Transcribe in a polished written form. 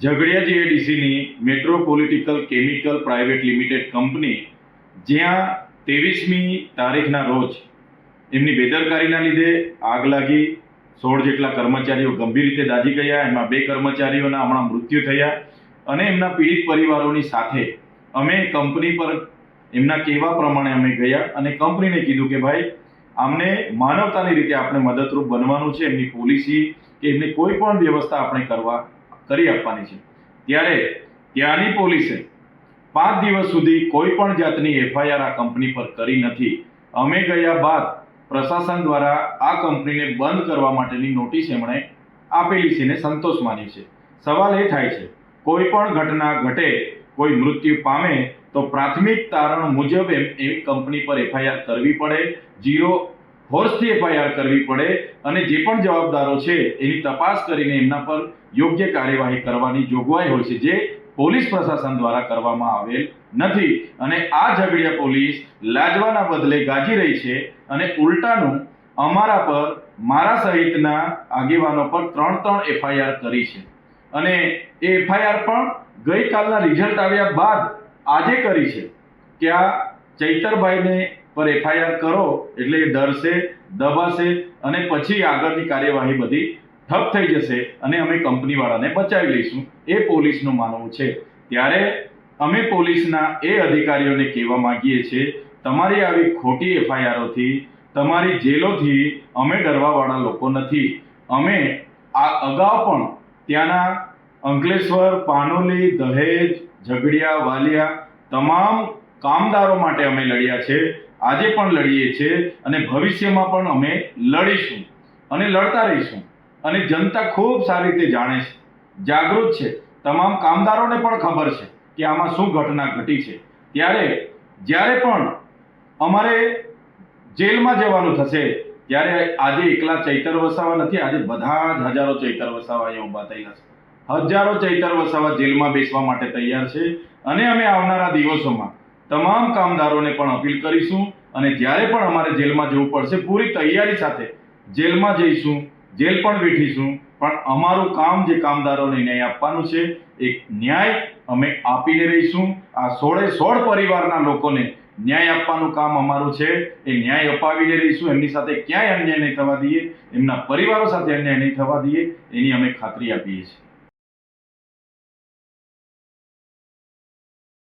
ઝઘડિયા જીઆઈડીસીની metropolitical chemical private limited company, જ્યાં 23મી તારીખના રોજ એમની બેદરકારીના લીધે આગ લાગી, 16 જેટલા કર્મચારીઓ ગંભીર રીતે દાઝી ગયા, એમાં 2 કર્મચારીઓના હમણાં મૃત્યુ થયા અને એમના પીડિત પરિવારોની સાથે અમે કંપની પર એમના કહેવા પ્રમાણે અમે ગયા અને કંપનીને કીધું કે ભાઈ આમને માનવતાની રીતે આપણે મદદરૂપ બનવાનું છે, એમની પોલિસી કે એમની કોઈ પણ વ્યવસ્થા આપણે કરી આપવાની છે। ત્યારે ત્યાંની પોલીસે 5 દિવસ સુધી કોઈ પણ જાતની એફઆઈઆર આ કંપની પર કરી નથી। અમે ગયા બાદ પ્રશાસન દ્વારા આ કંપનીને બંધ કરવા માટેની નોટિસ એમણે આપેલી છે ને સંતોષ માની છે। સવાલ એ થાય છે, કોઈ પણ ઘટના ઘટે, કોઈ મૃત્યુ પામે તો પ્રાથમિક તારણ મુજબ એ કંપની પર એફઆઈઆર કરવી પડે, 0 ફોર્સથી એફઆઈઆર કરવી પડે અને જે પણ જવાબદારો છે એની તપાસ કરીને એમના પર યોગ્ય કાર્યવાહી કરવાની જોગવાઈ હોય છે, જે પોલીસ પ્રશાસન દ્વારા કરવામાં આવેલ નથી। અને આ ઝઘડિયા પોલીસ લાજવાના બદલે ગાજી રહી છે અને ઉલટાનું અમારા પર, મારા સહિતના આગેવાનો પર 3 એફઆઈઆર કરી છે અને એ એફઆઈઆર પણ ગઈકાલના રિઝલ્ટ આવ્યા બાદ આજે કરી છે કે આ ચૈતરભાઈને પર એફઆઈઆર કરો એટલે એ ડરશે, દબાશે અને પછી આગળની કાર્યવાહી બધી ઠપ થઈ જશે અને અમે કંપનીવાળાને બચાવી લઈશું, એ પોલીસનું માનવું છે। ત્યારે અમે પોલીસના એ અધિકારીઓને કહેવા માંગીએ છીએ, તમારી આવી ખોટી એફઆઈઆરોથી, તમારી જેલોથી અમે ડરવાવાળા લોકો નથી। અમે આ અગાઉ પણ ત્યાંના અંકલેશ્વર, પાનોલી, દહેજ, ઝઘડિયા, વાલિયા તમામ કામદારો માટે અમે લડ્યા છે, આજે પણ લડીએ છીએ અને ભવિષ્યમાં પણ અમે લડીશું અને લડતા રહીશું। અને જનતા ખૂબ સારી રીતે જાણે છે, જાગૃત છે, તમામ કામદારોને પણ ખબર છે કે આમાં શું ઘટના ઘટી છે। ત્યારે જ્યારે પણ અમારે જેલમાં જવાનું થશે ત્યારે આજે એકલા ચૈતર વસાવા નથી, આજે બધા જ હજારો ચૈતર વસાવા અહીંયા ઊભા થયેલા છે, હજારો ચૈતર વસાવા જેલમાં બેસવા માટે તૈયાર છે અને અમે આવનારા દિવસોમાં તમામ કામદારોને પણ અપીલ કરીશું અને જ્યારે પણ અમારે જેલમાં જવું પડશે પૂરી તૈયારી સાથે જેલમાં જઈશું, જેલ પણ વેઠીશું, પણ અમારું કામ જે કામદારોને ન્યાય આપવાનું છે એ ન્યાય અમે આપીને રહીશું। આ 16 પરિવારના લોકોને ન્યાય આપવાનું કામ અમારું છે, એ ન્યાય અપાવીને રહીશું। એમની સાથે ક્યાંય અન્યાય નહીં થવા દઈએ, એમના પરિવારો સાથે અન્યાય નહીં થવા દઈએ, એની અમે ખાતરી આપીએ છીએ।